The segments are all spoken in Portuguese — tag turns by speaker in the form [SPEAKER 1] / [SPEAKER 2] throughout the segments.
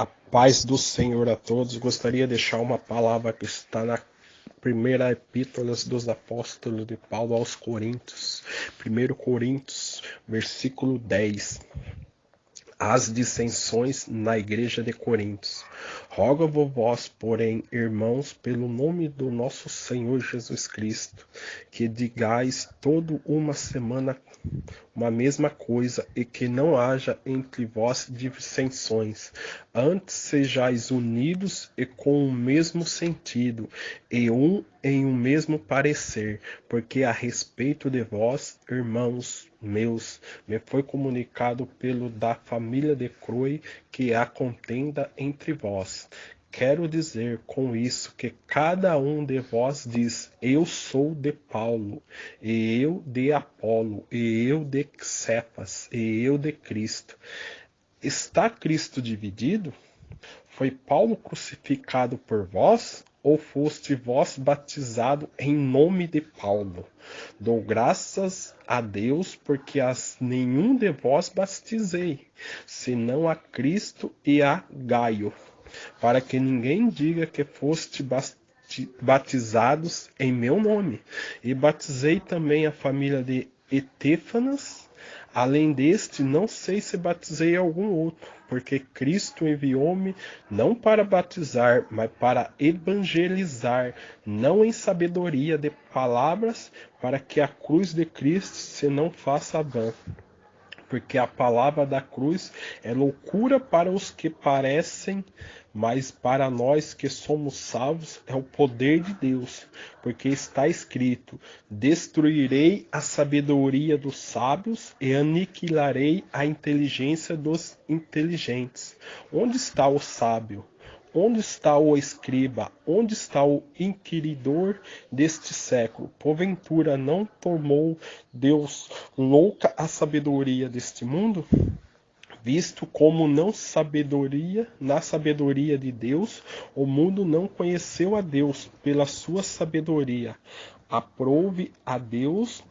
[SPEAKER 1] A paz do Senhor a todos. Gostaria de deixar uma palavra que está na primeira epístola dos apóstolos de Paulo aos Coríntios. 1 Coríntios, versículo 10. As dissensões na igreja de Coríntios. Rogo-vos vós, porém, irmãos, pelo nome do nosso Senhor Jesus Cristo, que digais toda uma semana uma mesma coisa, e que não haja entre vós dissensões. Antes sejais unidos e com o mesmo sentido, e em um mesmo parecer, porque a respeito de vós, irmãos meus, me foi comunicado pelo da família de Chloe que há contenda entre vós. Quero dizer com isso que cada um de vós diz: eu sou de Paulo, e eu de Apolo, e eu de Cefas, e eu de Cristo. Está Cristo dividido? Foi Paulo crucificado por vós? Ou foste vós batizado em nome de Paulo? Dou graças a Deus, porque nenhum de vós batizei, senão a Cristo e a Gaio, para que ninguém diga que foste batizados em meu nome. E batizei também a família de Etéfanas. Além deste, não sei se batizei algum outro, porque Cristo enviou-me não para batizar, mas para evangelizar, não em sabedoria de palavras, para que a cruz de Cristo se não faça vã. Porque a palavra da cruz é loucura para os que parecem, mas para nós que somos salvos é o poder de Deus. Porque está escrito: destruirei a sabedoria dos sábios e aniquilarei a inteligência dos inteligentes. Onde está o sábio? Onde está o escriba? Onde está o inquiridor deste século? Porventura não tomou Deus louca a sabedoria deste mundo? Visto como na sabedoria de Deus, o mundo não conheceu a Deus pela sua sabedoria. Aprove a Deus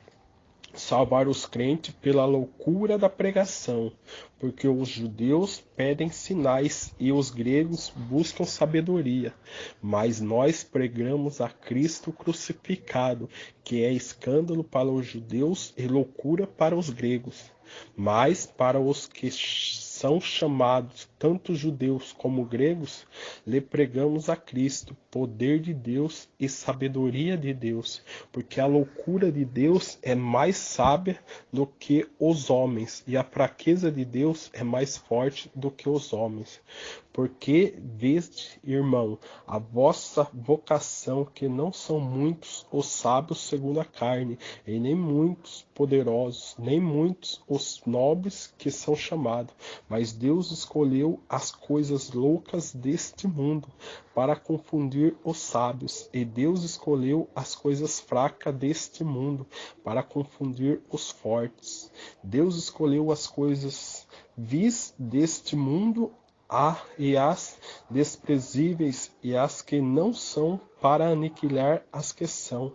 [SPEAKER 1] salvar os crentes pela loucura da pregação, porque os judeus pedem sinais e os gregos buscam sabedoria, mas nós pregamos a Cristo crucificado, que é escândalo para os judeus e loucura para os gregos, mas para os que são chamados, tanto judeus como gregos, lhe pregamos a Cristo, poder de Deus e sabedoria de Deus, porque a loucura de Deus é mais sábia do que os homens, e a fraqueza de Deus é mais forte do que os homens. Porque vede, irmão, a vossa vocação, que não são muitos os sábios segundo a carne, e nem muitos poderosos, nem muitos os nobres que são chamados, mas Deus escolheu as coisas loucas deste mundo para confundir os sábios, e Deus escolheu as coisas fracas deste mundo para confundir os fortes. Deus escolheu as coisas vis deste mundo e as desprezíveis e as que não são, para aniquilar as que são,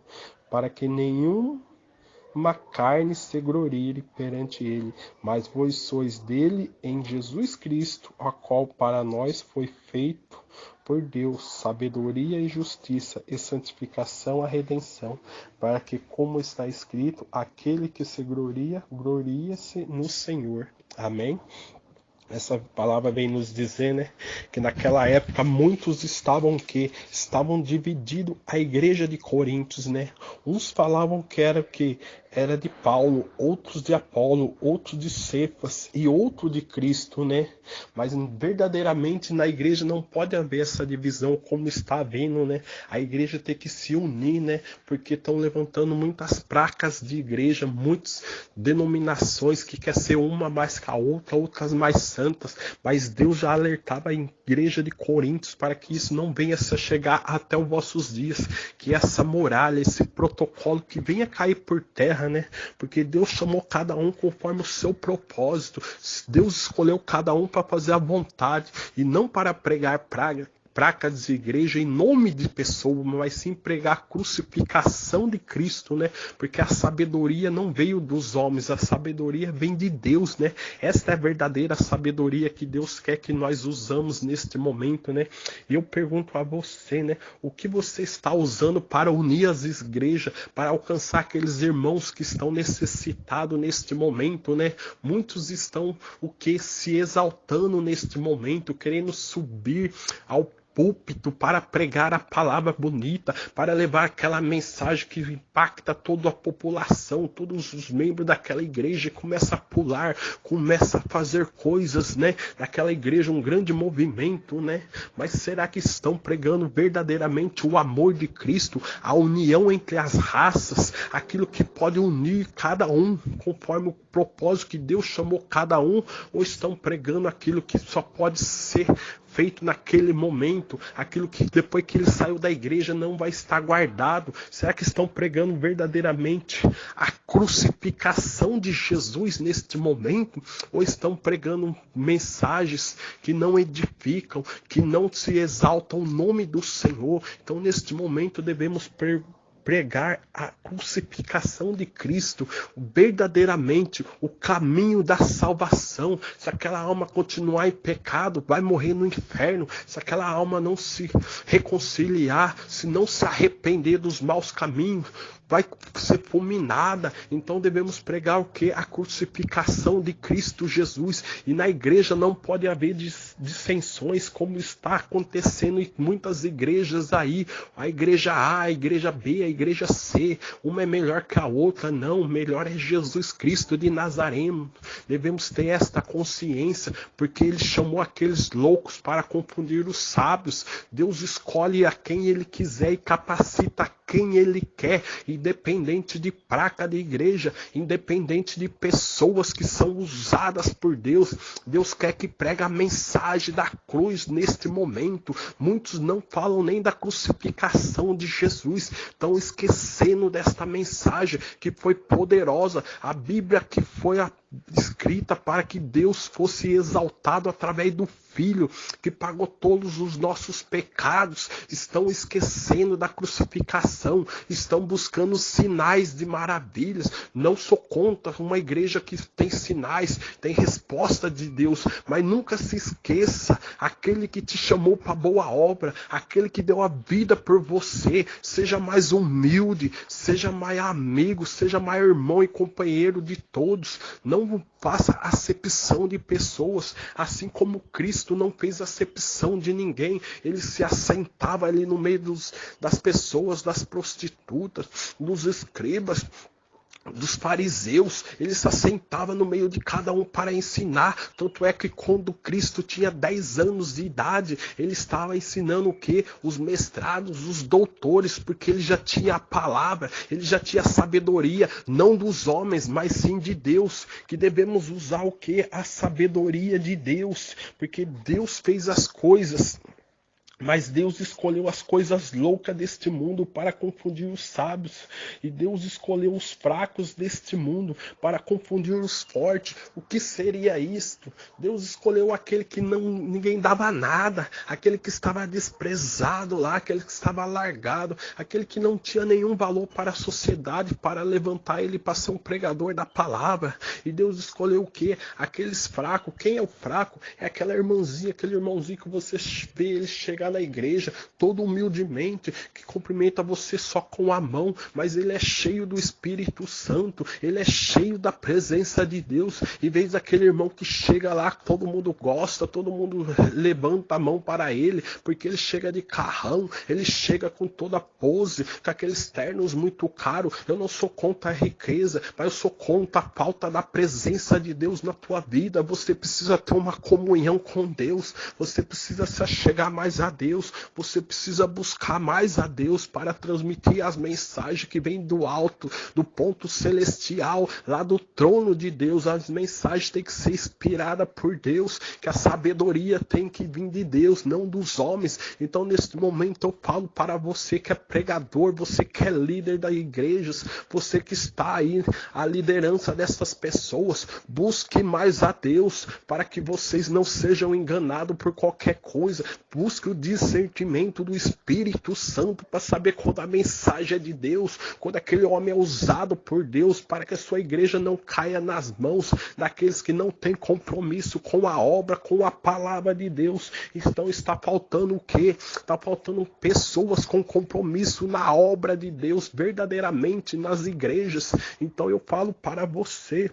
[SPEAKER 1] para que nenhuma carne se glorie perante ele, mas vós sois dele em Jesus Cristo, a qual para nós foi feito por Deus sabedoria e justiça e santificação, a redenção, para que, como está escrito, aquele que se gloria, glorie-se no Senhor. Amém? Essa palavra vem nos dizer, né, que naquela época muitos estavam divididos a igreja de Coríntios, né? Uns falavam que era de Paulo, outros de Apolo, outros de Cefas e outro de Cristo, né? Mas verdadeiramente na igreja não pode haver essa divisão como está havendo, né? A igreja tem que se unir, né? Porque estão levantando muitas placas de igreja, muitas denominações que quer ser uma mais que a outra, outras mais santas, mas Deus já alertava a igreja de Coríntios para que isso não venha a chegar até os vossos dias, que essa muralha, esse protocolo que venha cair por terra, né? Porque Deus chamou cada um conforme o seu propósito. Deus escolheu cada um para fazer a vontade e não para pregar praga. placas de igreja em nome de pessoa, mas sim pregar a crucificação de Cristo, né? Porque a sabedoria não veio dos homens, a sabedoria vem de Deus, né? Esta é a verdadeira sabedoria que Deus quer que nós usamos neste momento, né? E eu pergunto a você, né? O que você está usando para unir as igrejas, para alcançar aqueles irmãos que estão necessitados neste momento, né? Muitos estão se exaltando neste momento, querendo subir ao púlpito para pregar a palavra bonita, para levar aquela mensagem que impacta toda a população, todos os membros daquela igreja, começa a pular, começa a fazer coisas, né? Daquela igreja, um grande movimento, né? Mas será que estão pregando verdadeiramente o amor de Cristo, a união entre as raças, aquilo que pode unir cada um, conforme o propósito que Deus chamou cada um, ou estão pregando aquilo que só pode ser feito naquele momento, aquilo que depois que ele saiu da igreja não vai estar guardado? Será que estão pregando verdadeiramente a crucificação de Jesus neste momento? Ou estão pregando mensagens que não edificam, que não se exaltam o nome do Senhor? Então neste momento devemos pregar a crucificação de Cristo, verdadeiramente o caminho da salvação. Se aquela alma continuar em pecado, vai morrer no inferno. Se aquela alma não se reconciliar, se não se arrepender dos maus caminhos, vai ser fulminada. Então devemos pregar o que? A crucificação de Cristo Jesus. E na igreja não pode haver dissensões, como está acontecendo em muitas igrejas aí. A igreja A, a igreja B, a igreja C, uma é melhor que a outra. Não, melhor é Jesus Cristo de Nazaré. Devemos ter esta consciência, porque ele chamou aqueles loucos para confundir os sábios. Deus escolhe a quem ele quiser e capacita quem ele quer, independente de placa de igreja, independente de pessoas que são usadas por Deus. Deus quer que pregue a mensagem da cruz neste momento. Muitos não falam nem da crucificação de Jesus, estão esquecendo desta mensagem que foi poderosa, a Bíblia que foi escrita para que Deus fosse exaltado através do Filho, que pagou todos os nossos pecados. Estão esquecendo da crucificação, estão buscando sinais de maravilhas. Não sou contra uma igreja que tem sinais, tem resposta de Deus, mas nunca se esqueça, aquele que te chamou para boa obra, aquele que deu a vida por você, seja mais humilde, seja mais amigo, seja mais irmão e companheiro de todos. Não faça acepção de pessoas, assim como Cristo não fez acepção de ninguém. Ele se assentava ali no meio das pessoas, das prostitutas, dos escribas, dos fariseus. Ele se assentava no meio de cada um para ensinar. Tanto é que quando Cristo tinha 10 anos de idade, ele estava ensinando o quê? Os mestrados, os doutores, porque ele já tinha a palavra, ele já tinha a sabedoria, não dos homens, mas sim de Deus, que devemos usar o quê? A sabedoria de Deus, porque Deus fez as coisas, mas Deus escolheu as coisas loucas deste mundo para confundir os sábios. E Deus escolheu os fracos deste mundo para confundir os fortes. O que seria isto? Deus escolheu aquele que ninguém dava nada, aquele que estava desprezado lá, aquele que estava largado, aquele que não tinha nenhum valor para a sociedade, para levantar ele para ser um pregador da palavra. E Deus escolheu o quê? Aqueles fracos. Quem é o fraco? É aquela irmãzinha, aquele irmãozinho que você vê ele chegar na igreja todo humildemente, que cumprimenta você só com a mão, mas ele é cheio do Espírito Santo, ele é cheio da presença de Deus. E vez aquele irmão que chega lá, todo mundo gosta, todo mundo levanta a mão para ele, porque ele chega de carrão, ele chega com toda a pose, com aqueles ternos muito caros. Eu não sou contra a riqueza, mas eu sou contra a falta da presença de Deus na tua vida. Você precisa ter uma comunhão com Deus, você precisa se achegar mais a Deus, você precisa buscar mais a Deus para transmitir as mensagens que vêm do alto, do ponto celestial, lá do trono de Deus. As mensagens têm que ser inspiradas por Deus, que a sabedoria tem que vir de Deus, não dos homens. Então neste momento eu falo para você que é pregador, você que é líder das igrejas, você que está aí, a liderança dessas pessoas, busque mais a Deus, para que vocês não sejam enganados por qualquer coisa. Busque o discernimento do Espírito Santo para saber quando a mensagem é de Deus, quando aquele homem é usado por Deus, para que a sua igreja não caia nas mãos daqueles que não têm compromisso com a obra, com a palavra de Deus. Então está faltando o quê? Está faltando pessoas com compromisso na obra de Deus, verdadeiramente nas igrejas. Então eu falo para você,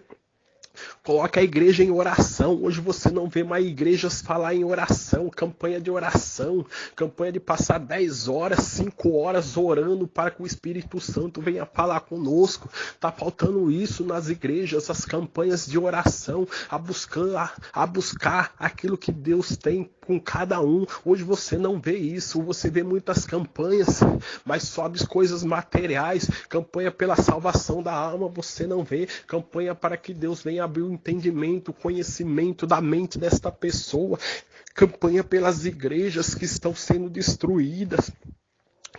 [SPEAKER 1] coloque a igreja em oração. Hoje você não vê mais igrejas falar em oração, campanha de oração, campanha de passar 10 horas, 5 horas orando para que o Espírito Santo venha falar conosco. Está faltando isso nas igrejas, as campanhas de oração, a buscar aquilo que Deus tem com cada um. Hoje você não vê isso, você vê muitas campanhas, mas só as coisas materiais. Campanha pela salvação da alma você não vê, campanha para que Deus venha abrir o entendimento, o conhecimento da mente desta pessoa, campanha pelas igrejas que estão sendo destruídas,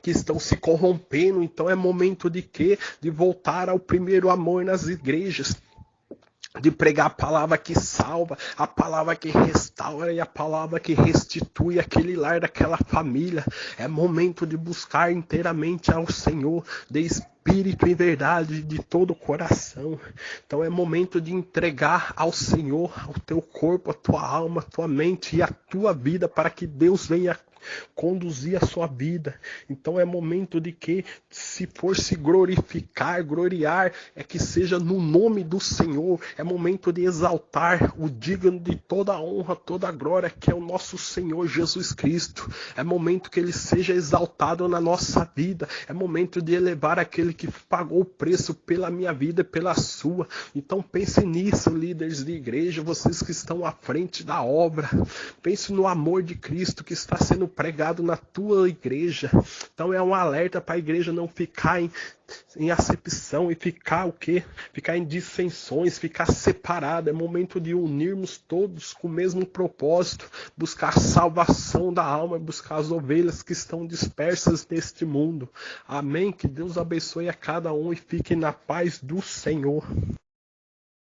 [SPEAKER 1] que estão se corrompendo. Então é momento de quê? De voltar ao primeiro amor nas igrejas, de pregar a palavra que salva, a palavra que restaura e a palavra que restitui aquele lar daquela família. É momento de buscar inteiramente ao Senhor, de espírito e verdade, de todo o coração. Então é momento de entregar ao Senhor o teu corpo, a tua alma, a tua mente e a tua vida, para que Deus venha conduzir a sua vida. Então é momento de que, se for se glorificar, gloriar, é que seja no nome do Senhor. É momento de exaltar o digno de toda a honra, toda a glória, que é o nosso Senhor Jesus Cristo. É momento que Ele seja exaltado na nossa vida. É momento de elevar aquele que pagou o preço pela minha vida e pela sua. Então pense nisso, líderes de igreja, vocês que estão à frente da obra. Pense no amor de Cristo que está sendo pregado na tua igreja. Então é um alerta para a igreja não ficar em acepção e ficar o quê? Ficar em dissensões, ficar separado. É momento de unirmos todos com o mesmo propósito, buscar salvação da alma, buscar as ovelhas que estão dispersas neste mundo. Amém? Que Deus abençoe a cada um e fique na paz do Senhor.